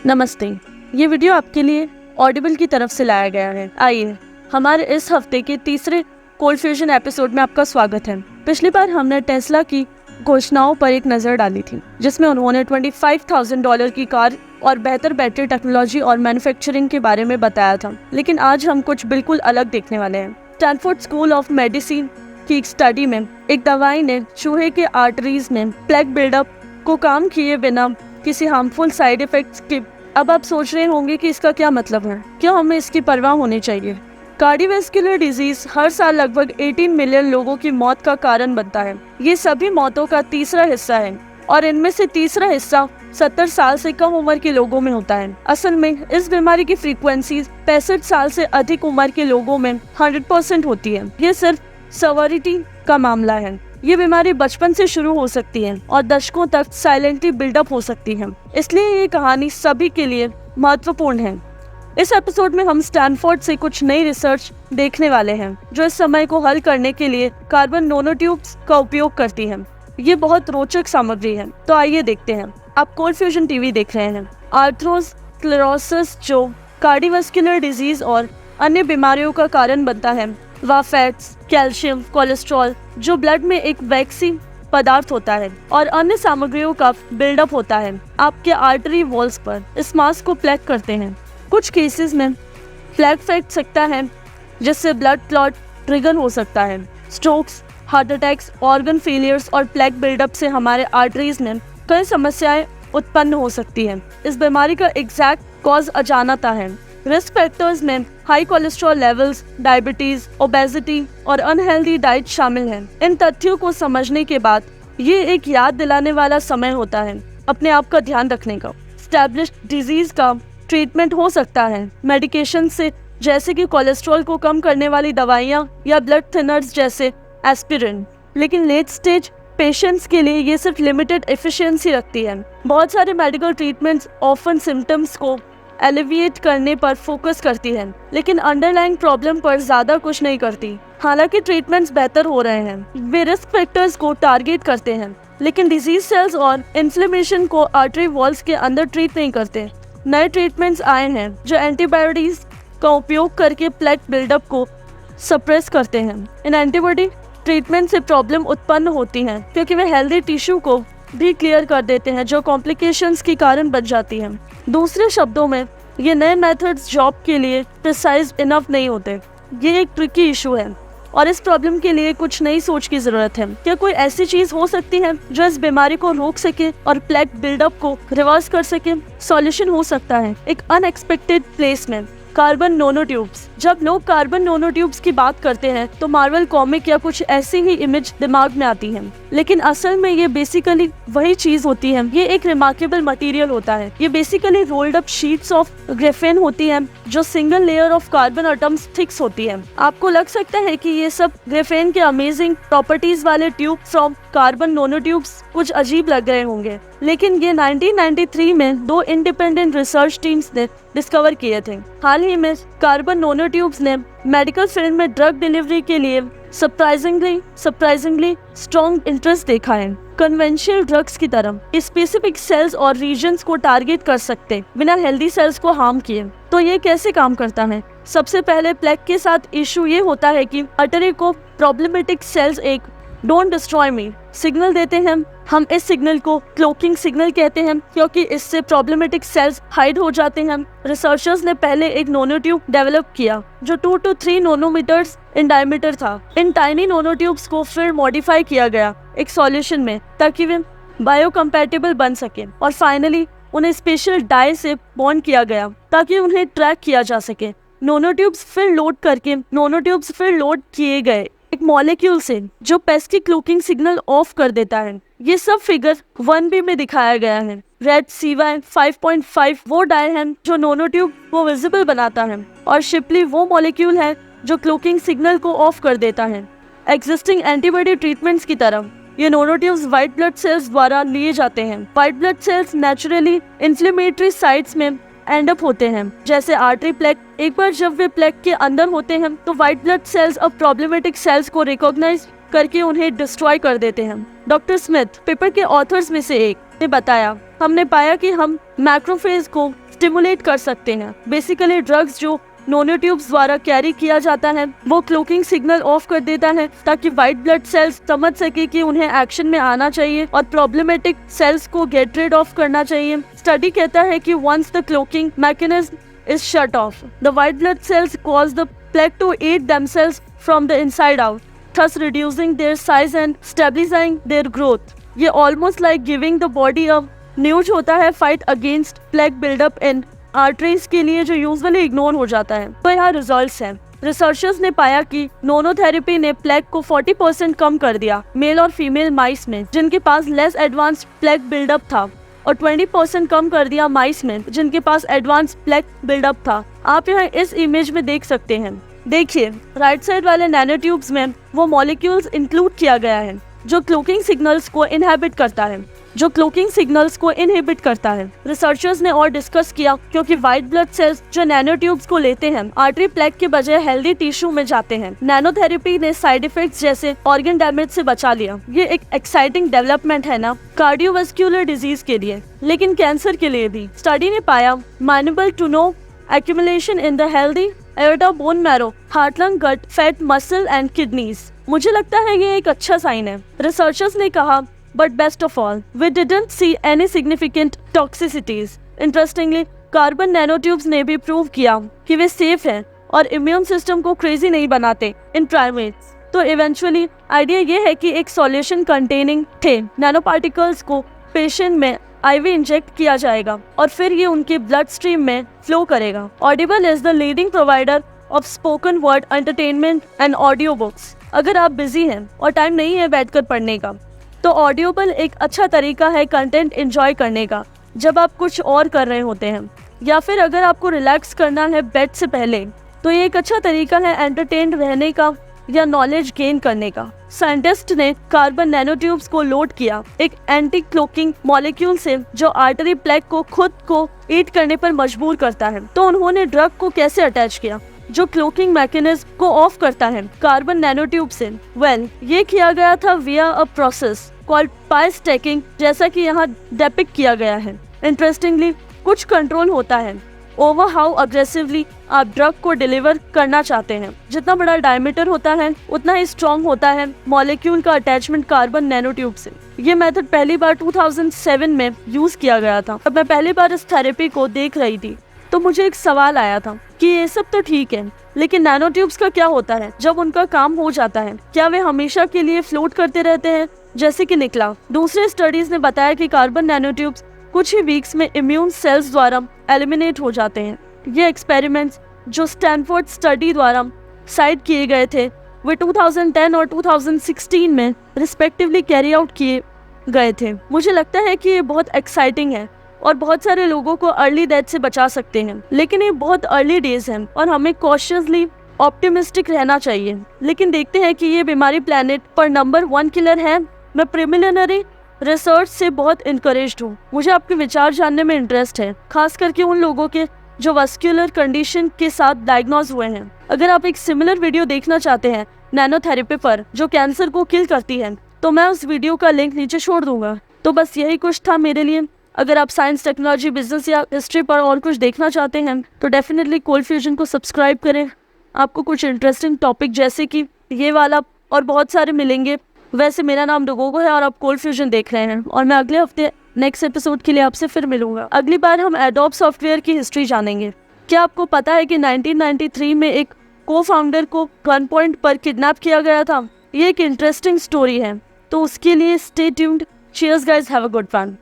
नमस्ते। ये वीडियो आपके लिए ऑडिबल की तरफ से लाया गया है। आइए हमारे इस हफ्ते के तीसरे कोल्ड फ्यूजन एपिसोड में आपका स्वागत है। पिछली बार हमने टेस्ला की घोषणाओं पर एक नज़र डाली थी, जिसमें उन्होंने $25,000 की कार और बेहतर बैटरी टेक्नोलॉजी और मैन्युफैक्चरिंग के बारे में बताया था। लेकिन आज हम कुछ बिल्कुल अलग देखने वाले हैं। स्टैनफोर्ड स्कूल ऑफ मेडिसिन की एक स्टडी में एक दवाई ने चूहे के आर्टरीज में प्लेग बिल्डअप को काम किए बिना किसी हार्मफुल साइड इफेक्ट्स के। अब आप सोच रहे होंगे कि इसका क्या मतलब है, क्या हमें इसकी परवाह होनी चाहिए। कार्डियोवैस्कुलर डिजीज हर साल लगभग 18 मिलियन लोगों की मौत का कारण बनता है। ये सभी मौतों का तीसरा हिस्सा है और इनमें से तीसरा हिस्सा 70 साल से कम उम्र के लोगों में होता है। असल में इस बीमारी की फ्रीक्वेंसी 65 साल से अधिक उम्र के लोगों में 100% होती है। ये सिर्फ सवारिटी का मामला है। ये बीमारी बचपन से शुरू हो सकती है और दशकों तक साइलेंटली बिल्डअप हो सकती है। इसलिए ये कहानी सभी के लिए महत्वपूर्ण है। इस एपिसोड में हम स्टैनफोर्ड से कुछ नई रिसर्च देखने वाले हैं जो इस समय को हल करने के लिए कार्बन नैनोट्यूब्स का उपयोग करती है। ये बहुत रोचक सामग्री है, तो आइए देखते हैं। आप कोल्ड फ्यूजन टीवी देख रहे हैं। आर्थरोस्क्लेरोसिस जो कार्डियोवैस्कुलर डिजीज और अन्य बीमारियों का कारण बनता है, वह फैट्स, कैल्शियम, कोलेस्ट्रॉल जो ब्लड में एक वैक्सी पदार्थ होता है और अन्य सामग्रियों का बिल्डअप होता है, आपके आर्टरी वॉल्स पर इस मास को प्लेग करते हैं। कुछ केसेस में प्लेग फैट सकता है, जिससे ब्लड क्लॉट ट्रिगर हो सकता है। Strokes, heart attacks, organ failures और प्लेग बिल्डअप से हमारे आर्टरीज में कई समस्याएं उत्पन्न हो सकती हैं। इस बीमारी का एग्जैक्ट कॉज अजानता है। रिस्क फैक्टर्स में high cholesterol levels, diabetes, obesity और अनहेल्दी डाइट शामिल हैं। इन तथ्यों को समझने के बाद ये एक याद दिलाने वाला समय होता है अपने आप का ध्यान रखने का। एस्टैब्लिश्ड डिजीज का ट्रीटमेंट हो सकता है मेडिकेशन से, जैसे कि कोलेस्ट्रॉल को कम करने वाली दवाइयाँ या ब्लड थिनर्स जैसे एस्पिरिन। लेकिन लेट स्टेज पेशेंट्स के लिए ये सिर्फ लिमिटेड एफिशिएंसी रखती है। बहुत सारे मेडिकल ट्रीटमेंट्स ऑफन सिम्टम्स को एलिविएट करने पर फोकस करती है, लेकिन अंडरलाइंग प्रॉब्लम पर ज्यादा कुछ नहीं करती। हालांकि ट्रीटमेंट्स बेहतर हो रहे हैं, वे रिस्क फैक्टर्स को टारगेट करते हैं, लेकिन डिजीज सेल्स और इन्फ्लेमेशन को आर्टरी वॉल्स के अंदर ट्रीट नहीं करते। नए ट्रीटमेंट्स आए हैं जो एंटीबायोटिक्स का उपयोग करके प्लेग बिल्डअप को सप्रेस करते हैं। इन एंटीबॉडी ट्रीटमेंट से प्रॉब्लम उत्पन्न होती है क्योंकि वे हेल्दी टिश्यू को भी क्लियर कर देते हैं, जो कॉम्प्लिकेशंस के कारण बन जाती हैं। दूसरे शब्दों में, ये नए मेथड्स जॉब के लिए प्रिसाइज इनफ नहीं होते। ये एक ट्रिकी इशू है और इस प्रॉब्लम के लिए कुछ नई सोच की जरूरत है। क्या कोई ऐसी चीज हो सकती है जो इस बीमारी को रोक सके और प्लेग बिल्डअप को रिवर्स कर सके? सॉल्यूशन हो सकता है एक अनएक्सपेक्टेड प्लेस में कार्बन नैनोट्यूब्स। जब लोग कार्बन नैनोट्यूब्स की बात करते हैं तो मार्वल कॉमिक या कुछ ऐसी ही इमेज दिमाग में आती है, लेकिन असल में ये बेसिकली वही चीज होती है। ये एक रिमार्केबल मटेरियल होता है। ये basically rolled up sheets of graphene होती है जो single layer of carbon atoms thicks होती है। आपको लग सकता है कि ये सब ग्रेफेन के अमेजिंग प्रॉपर्टीज वाले ट्यूब फ्रॉम कार्बन नैनोट्यूब्स कुछ अजीब लग रहे होंगे, लेकिन ये 1993 में 2 इंडिपेंडेंट रिसर्च टीम्स ने डिस्कवर किए थे। हाल ही में कार्बन नैनोट्यूब्स ने मेडिकल फील्ड में ड्रग डिलीवरी के लिए सरप्राइजिंगली स्ट्रॉन्ग इंटरेस्ट देखा है। कन्वेंशनल ड्रग्स की तरह स्पेसिफिक सेल्स और रीजन्स को टारगेट कर सकते बिना हेल्दी सेल्स को हार्म किए। तो ये कैसे काम करता है? सबसे पहले प्लेग के साथ इशू ये होता है कि आर्टरी को प्रॉब्लमेटिक सेल्स एक डोंट डिस्ट्रॉय मी सिग्नल देते हैं। हम इस सिग्नल को क्लोकिंग सिग्नल कहते हैं क्योंकि इससे प्रॉब्लमेटिक सेल्स हाइड हो जाते हैं। रिसर्चर्स ने पहले एक नैनोट्यूब डेवलप किया जो 2 to 3 नैनोमीटर्स इन डायमीटर था। इन टाइनी नैनोट्यूब्स को फिर मॉडिफाई किया गया एक सॉल्यूशन में ताकि वे बायोकम्पैटिबल बन सके और फाइनली उन्हें स्पेशल डाई से बॉन्ड किया गया ताकि उन्हें ट्रैक किया जा सके। नैनोट्यूब्स फिर लोड किए गए एक मॉलिक्यूल से जो पेस्ट की क्लोकिंग सिग्नल ऑफ कर देता है। ये सब फिगर 1b में दिखाया गया है। रेड CY5.5 वो डाई है जो नैनोट्यूब को विजिबल बनाता है और शिपली वो मॉलिक्यूल है जो क्लोकिंग सिग्नल को ऑफ कर देता है। एग्जिस्टिंग एंटीबॉडी ट्रीटमेंट्स की तरह ये नैनोट्यूब्स व्हाइट ब्लड सेल्स द्वारा लिए जाते हैं। White blood sales naturally inflammatory sites में एंड अप होते हैं, जैसे आर्टरी प्लेग। एक बार जब वे प्लेग के अंदर होते हैं तो व्हाइट ब्लड सेल्स अब प्रॉब्लमेटिक सेल्स को रिकॉग्नाइज करके उन्हें डिस्ट्रॉय कर देते हैं। डॉक्टर स्मिथ, पेपर के ऑथर्स में से एक, ने बताया, हमने पाया कि हम मैक्रोफेज को स्टिमुलेट कर सकते हैं। बेसिकली ड्रग्स जो नोनोट्यूब्स द्वारा कैरी किया जाता है वो क्लोकिंग सिग्नल ऑफ कर देता है ताकि व्हाइट ब्लड सेल्स समझ सके कि उन्हें एक्शन में आना चाहिए और प्रॉब्लमेटिक सेल्स को गेट रिड ऑफ करना चाहिए। स्टडी कहता है कि once the cloaking mechanism is shut off, the white blood cells cause the plaque to eat themselves from the inside out, thus reducing their size and stabilizing their growth. ये almost like giving the body a news होता है fight against plaque buildup in arteries के लिए जो usually ignore हो जाता है। तो यहाँ रिजल्ट्स हैं। रिसर्चर्स ने पाया कि नोनोथेरेपी ने प्लेग को 40% कम कर दिया मेल और फीमेल माइस में जिनके पास लेस एडवांस प्लेग बिल्डअप था, और 20% कम कर दिया माइस में जिनके पास एडवांस प्लेग बिल्डअप था। आप यहाँ इस इमेज में देख सकते हैं। देखिए राइट साइड वाले नैनोट्यूब्स में वो मॉलिक्यूल्स इंक्लूड किया गया है जो क्लोकिंग सिग्नल्स को इनहिबिट करता है। रिसर्चर्स ने और डिस्कस किया क्योंकि व्हाइट ब्लड सेल्स जो नैनोट्यूब्स को लेते हैं आर्टरी प्लेग के बजाय हेल्दी टिश्यू में जाते हैं। नैनोथेरेपी ने साइड इफेक्ट्स जैसे ऑर्गन डैमेज से बचा लिया। ये एक एक्साइटिंग डेवलपमेंट है ना कार्डियोवास्कुलर डिजीज के लिए, लेकिन कैंसर के लिए भी। स्टडी ने पाया enable to no accumulation in the healthy aorta, bone marrow, heart, lung, gut, fat, muscle and kidneys। मुझे लगता है ये एक अच्छा साइन है। रिसर्चर्स ने कहा but best of all we didn't see any significant toxicities। Interestingly carbon nanotubes ने भी प्रूव किया कि वे सेफ हैं और इम्यून सिस्टम को क्रेजी नहीं बनाते इन प्राइमेट्स। तो इवेंचुअली आइडिया ये है कि एक सॉल्यूशन कंटेनिंग थे नैनो पार्टिकल्स को पेशेंट में आईवी इंजेक्ट किया जाएगा और फिर ये उनके ब्लड स्ट्रीम में फ्लो करेगा। Audible is the leading provider of spoken word entertainment and audio books. अगर आप बिजी हैं और टाइम नहीं है बैठकर पढ़ने का तो ऑडियोबल एक अच्छा तरीका है कंटेंट एंजॉय करने का जब आप कुछ और कर रहे होते हैं, या फिर अगर आपको रिलैक्स करना है बेड से पहले तो ये एक अच्छा तरीका है एंटरटेन रहने का या नॉलेज गेन करने का। साइंटिस्ट ने कार्बन नैनोट्यूब्स को लोड किया एक एंटी क्लोकिंग मॉलिक्यूल से जो आर्टरी प्लेग को खुद को ईट करने पर मजबूर करता है। तो उन्होंने ड्रग को कैसे अटैच किया जो क्लोकिंग मैकेनिज्म को ऑफ करता है कार्बन नैनोट्यूब से। ये किया गया था विया a process called pi stacking, जैसा कि यहाँ डेपिक्ट किया गया है। इंटरेस्टिंगली कुछ कंट्रोल होता है ओवर हाउ अग्रेसिवली आप ड्रग को डिलीवर करना चाहते हैं। जितना बड़ा डायमीटर होता है उतना ही स्ट्रॉन्ग होता है मॉलिक्यूल का अटैचमेंट कार्बन नैनोट्यूब से। ये मेथड पहली बार 2007 में यूज किया गया था। अब मैं पहली बार इस थेरेपी को देख रही थी तो मुझे एक सवाल आया था कि ये सब तो ठीक है लेकिन नैनोट्यूब्स का क्या होता है जब उनका काम हो जाता है? क्या वे हमेशा के लिए फ्लोट करते रहते हैं जैसे कि निकला? दूसरे स्टडीज ने बताया कि कार्बन नैनोट्यूब्स कुछ ही वीक्स में इम्यून सेल्स द्वारा एलिमिनेट हो जाते हैं। ये एक्सपेरिमेंट्स जो स्टैनफोर्ड स्टडी द्वारा साइट किए गए थे वे 2010 और 2016 में रिस्पेक्टिवली कैरी आउट किए गए थे। मुझे लगता है कि ये बहुत एक्साइटिंग है और बहुत सारे लोगों को अर्ली डेथ से बचा सकते हैं, लेकिन ये बहुत अर्ली डेज हैं और हमें कॉशियसली ऑप्टिमिस्टिक रहना चाहिए। लेकिन देखते हैं कि ये बीमारी प्लेनेट पर नंबर 1 किलर है। मैं प्रिलिमिनरी रिसर्च से बहुत इनकरेज्ड हूँ। मुझे आपके विचार जानने में इंटरेस्ट है, खास करके उन लोगों के जो वस्कुलर कंडीशन के साथ डायग्नोज हुए हैं। अगर आप एक सिमिलर वीडियो देखना चाहते हैं नैनोथेरेपी पर जो कैंसर को किल करती है तो मैं उस वीडियो का लिंक नीचे छोड़ दूंगा। तो बस यही कुछ था मेरे लिए। अगर आप साइंस, टेक्नोलॉजी, बिजनेस या हिस्ट्री पर और कुछ देखना चाहते हैं तो डेफिनेटली कोल्ड फ्यूजन को सब्सक्राइब करें। आपको कुछ इंटरेस्टिंग टॉपिक जैसे कि ये वाला और बहुत सारे मिलेंगे। वैसे मेरा नाम डोगोगो है और आप कोल्ड फ्यूजन देख रहे हैं और मैं अगले हफ्ते नेक्स्ट एपिसोड के लिए आपसे फिर मिलूंगा। अगली बार हम एडोब सॉफ्टवेयर की हिस्ट्री जानेंगे। क्या आपको पता है कि 1993 में एक को फाउंडर को गन पॉइंट पर किडनैप किया गया था? ये एक इंटरेस्टिंग स्टोरी है, तो उसके लिए stay tuned. Cheers guys, have a good one.